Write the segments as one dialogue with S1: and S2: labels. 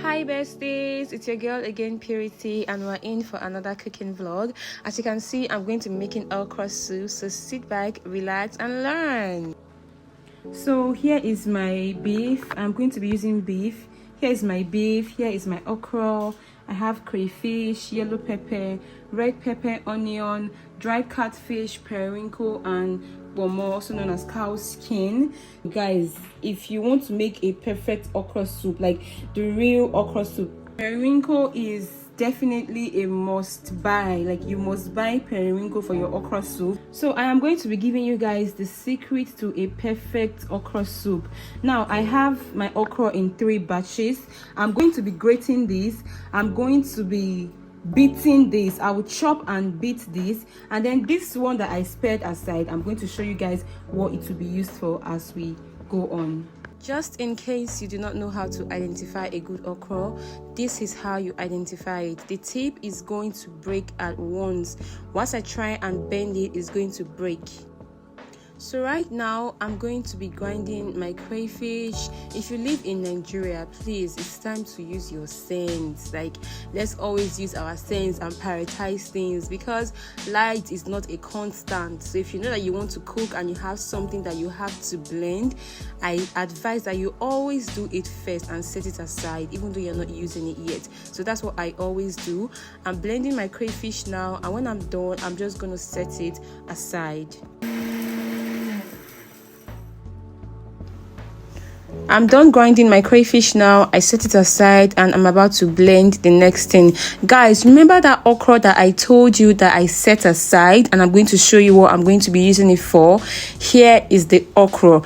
S1: Hi besties, it's your girl again, Purity, and we're in for another cooking vlog. As you can see, I'm going to be making okra soup, so sit back, relax and learn. So here is my beef. I'm going to be using beef. Here is my beef, here is my okra. I have crayfish, yellow pepper, red pepper, onion, dried catfish, periwinkle, and bomo, also known as cow skin. Guys, if you want to make a perfect okra soup, like the real okra soup, periwinkle is definitely a must buy. Like, you must buy periwinkle for your okra soup. So I am going to be giving you guys the secret to a perfect okra soup. Now I have my okra in 3 batches. I'm going to be grating this. I'm going to be beating this. I will chop and beat this, and then this one that I spared aside, I'm going to show you guys what it will be used for as we go on. Just in case you do not know how to identify a good okra, this is how you identify it. The tip is going to break at once. Once I try and bend it, it's going to break. So right now I'm going to be grinding my crayfish. If you live in Nigeria, please, it's time to use your sense. Like, let's always use our sense and prioritize things, because light is not a constant. So if you know that you want to cook and you have something that you have to blend, I advise that you always do it first and set it aside, even though you're not using it yet. So that's what I always do. I'm blending my crayfish now, and when I'm done, I'm just going to set it aside. I'm done grinding my crayfish now. I set it aside and I'm about to blend the next thing. Guys, remember that okra that I told you that I set aside, and I'm going to show you what I'm going to be using it for. Here is the okra.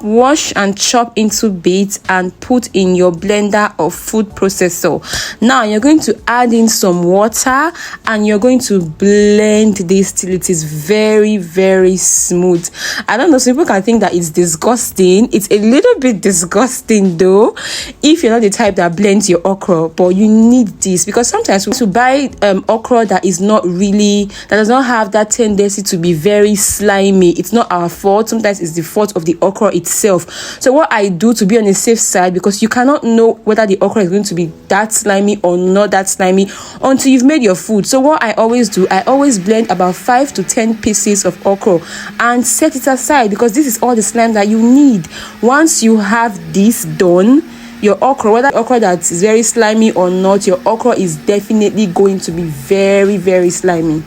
S1: Wash and chop into bits and put in your blender or food processor. Now you're going to add in some water and you're going to blend this till it is very, very smooth. I don't know, some people can think that it's disgusting. It's a little bit disgusting though if you're not the type that blends your okra, but you need this, because sometimes we buy okra that is not really, that does not have that tendency to be very slimy. It's not our fault. Sometimes it's the fault of the okra itself. So what I do to be on the safe side, because you cannot know whether the okra is going to be that slimy or not that slimy until you've made your food. So what I always do, I always blend about 5 to 10 pieces of okra and set it aside, because this is all the slime that you need. Once you have this done, your okra, whether okra that is very slimy or not, your okra is definitely going to be very, very slimy.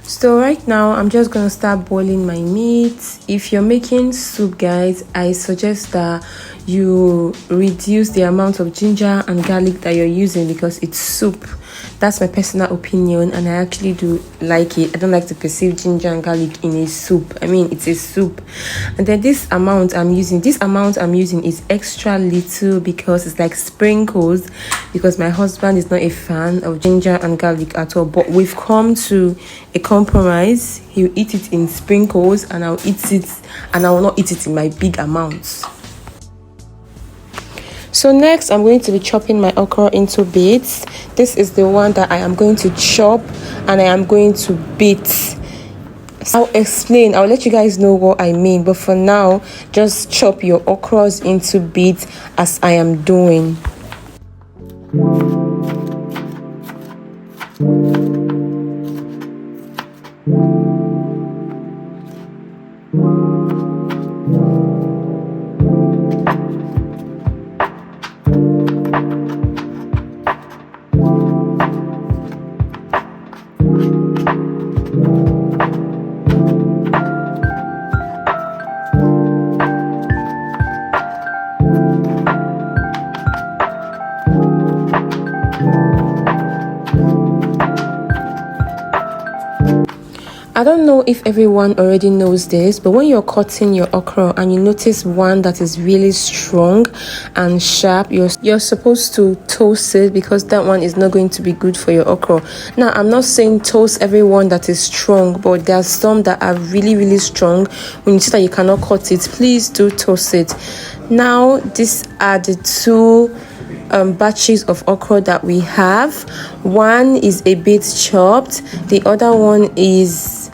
S1: So right now I'm just gonna start boiling my meat. If you're making soup, guys, I suggest that you reduce the amount of ginger and garlic that you're using, because it's soup. That's my personal opinion, and I actually do like it. I don't like to perceive ginger and garlic in a soup. I mean, it's a soup. And then this amount I'm using is extra little, because it's like sprinkles, because my husband is not a fan of ginger and garlic at all. But we've come to a compromise. He'll eat it in sprinkles, and I'll eat it, and I will not eat it in my big amounts. So next, I'm going to be chopping my okra into bits. This is the one that I am going to chop and I am going to beat. I'll explain. I'll let you guys know what I mean. But for now, just chop your okras into bits as I am doing. I don't know if everyone already knows this, but when you're cutting your okra and you notice one that is really strong and sharp, you're supposed to toast it, because that one is not going to be good for your okra. Now, I'm not saying toast everyone that is strong, but there are some that are really, really strong. When you see that you cannot cut it, please do toast it. Now, these are the 2 batches of okra that we have. One is a bit chopped, the other one is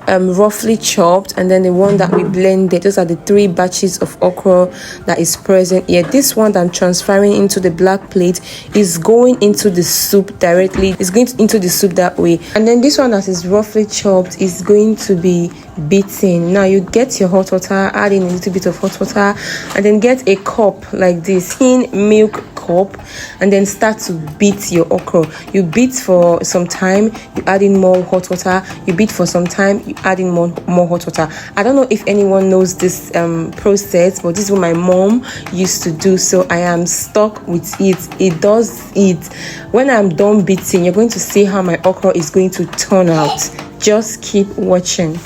S1: roughly chopped, and then the one that we blended. Those are the 3 batches of okra that is present here. This one that I'm transferring into the black plate is going into the soup directly. It's going into the soup that way. And then this one that is roughly chopped is going to be beaten. Now you get your hot water, add in a little bit of hot water, and then get a cup like this, thin milk cup, and then start to beat your okra. You beat for some time, you add in more hot water, you beat for some time, you add in more hot water. I don't know if anyone knows this process, but this is what my mom used to do, so I am stuck with it. It does it. When I'm done beating, you're going to see how my okra is going to turn out. Just keep watching.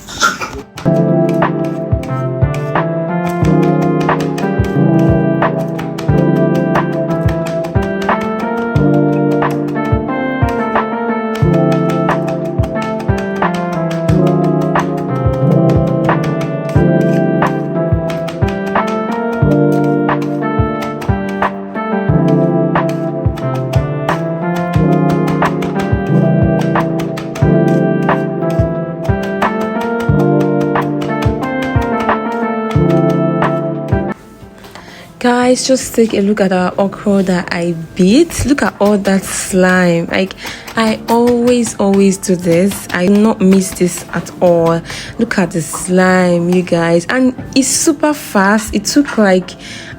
S1: Guys, just take a look at our okra that I beat. Look at all that slime. Like, I always do this. I do not miss this at all. Look at the slime, you guys, and it's super fast. It took like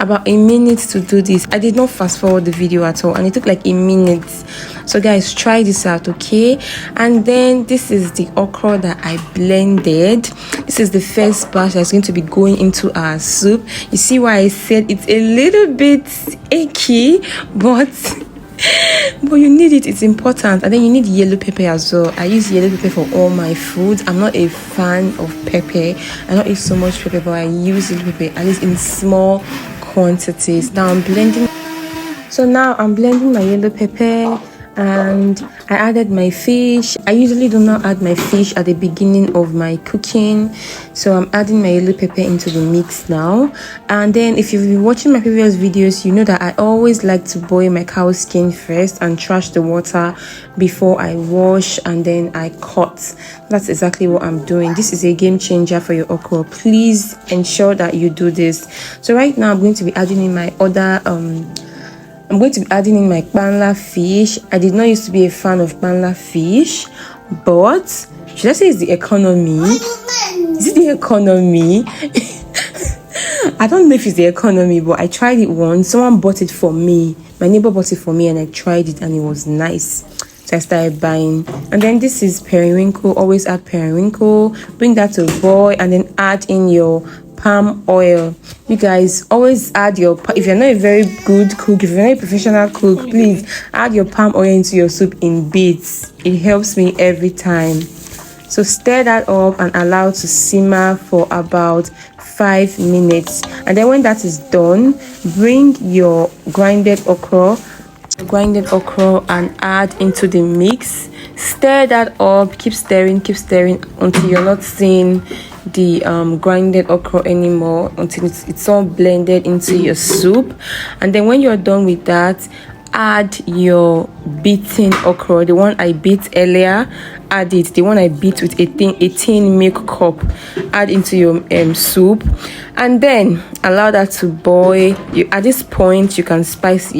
S1: about a minute to do this. I did not fast forward the video at all, and it took like a minute. So guys, try this out, okay? And then this is the okra that I blended. This is the first batch that's going to be going into our soup. You see why I said it's a little bit achy, but you need it. It's important. And then you need yellow pepper as well. I use yellow pepper for all my foods. I'm not a fan of pepper. I don't eat so much pepper, but I use yellow pepper at least in small quantities. Now I'm blending. So now I'm blending my yellow pepper, and I added my fish. I usually do not add my fish at the beginning of my cooking, so I'm adding my yellow pepper into the mix now. And then if you've been watching my previous videos, you know that I always like to boil my cow skin first and trash the water before I wash and then I cut. That's exactly what I'm doing. This is a game changer for your okra. Please ensure that you do this. So right now I'm going to be adding in my other I'm going to be adding in my banla fish. I did not used to be a fan of banla fish, but should I say it's the economy? Is it the economy? I don't know if it's the economy, but I tried it once. Someone bought it for me. My neighbor bought it for me, and I tried it, and it was nice. So I started buying. And then this is periwinkle. Always add periwinkle. Bring that to a boil, and then add in your palm oil. You guys always add your, if you're not a very good cook, if you're not a professional cook, please add your palm oil into your soup in bits. It helps me every time. So stir that up and allow to simmer for about 5 minutes. And then when that is done, bring your grinded okra and add into the mix. Stir that up, keep stirring until you're not seeing the grinded okra anymore, until it's all blended into your soup. And then when you're done with that, add your beaten okra, the one I beat earlier. Add it, the one I beat with a tin milk cup. Add into your soup, and then allow that to boil. At this point, you can spice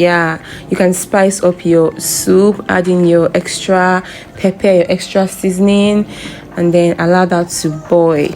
S1: up your soup. Add in your extra pepper, your extra seasoning, and then allow that to boil.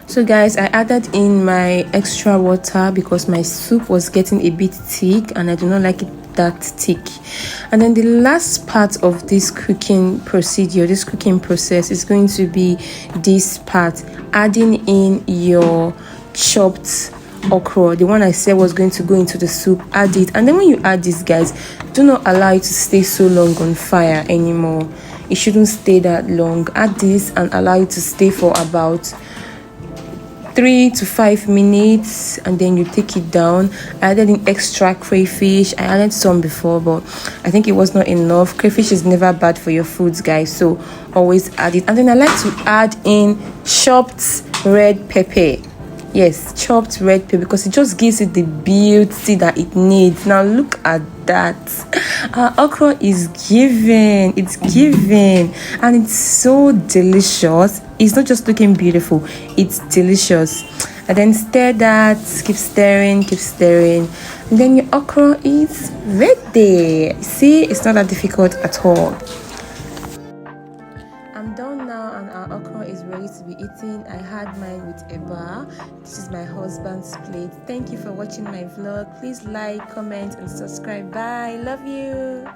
S1: So guys, I added in my extra water because my soup was getting a bit thick and I do not like it that thick. And then the last part of this cooking procedure, this cooking process, is going to be this part, adding in your chopped okra, the one I said was going to go into the soup. Add it, and then when you add this, guys, do not allow it to stay so long on fire anymore. It shouldn't stay that long. Add this and allow it to stay for about 3 to 5 minutes, and then you take it down. I added in extra crayfish. I added some before, but I think it was not enough. Crayfish is never bad for your foods, guys, so always add it. And then I like to add in chopped red pepper. Yes, chopped red pepper, because it just gives it the beauty that it needs. Now look at that. Our okra is giving, it's giving, and it's so delicious. It's not just looking beautiful, it's delicious. And then stir that, keep stirring, and then your okra is ready. See, it's not that difficult at all. I'm done now, and our okra is ready to be eaten. I had mine with eba. This is my husband's plate. Thank you for watching my vlog. Please like, comment, and subscribe. Bye. Love you.